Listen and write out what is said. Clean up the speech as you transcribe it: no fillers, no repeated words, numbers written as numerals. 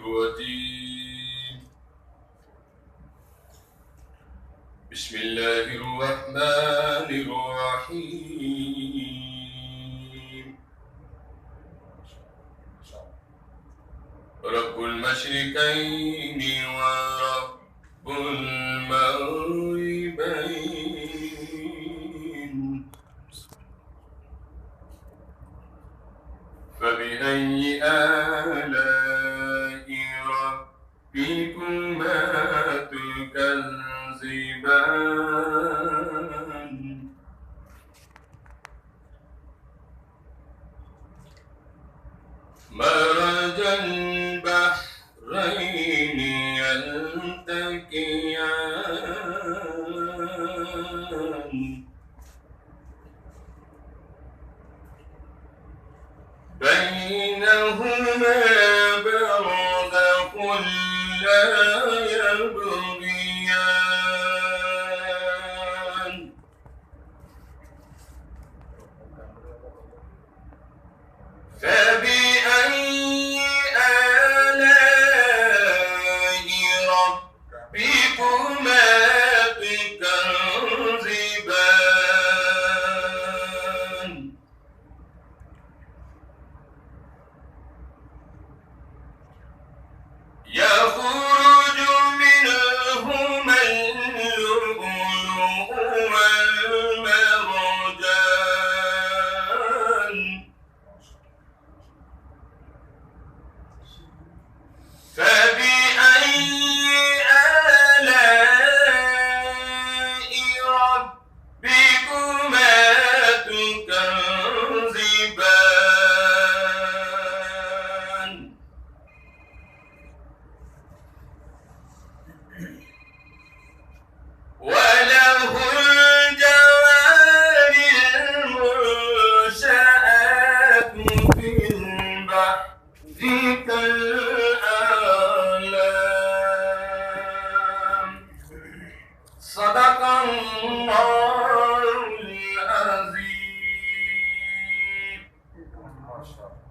الرجيم. بسم الله الرحمن الرحيم. رب المشرقين ورب المغربين، فبأي آلاء ربكما تكذبان؟ مرج البحرين يلتقيان، بينهما برزخ لا يبغيان. فبأي آلاء ربكما تكذبان؟ يخرج منهما اللؤلؤ والمرجان، فبأي آلاء ربكما تكذبان؟ وله الجوار المنشآت في البحر كالأعلام. صدق الله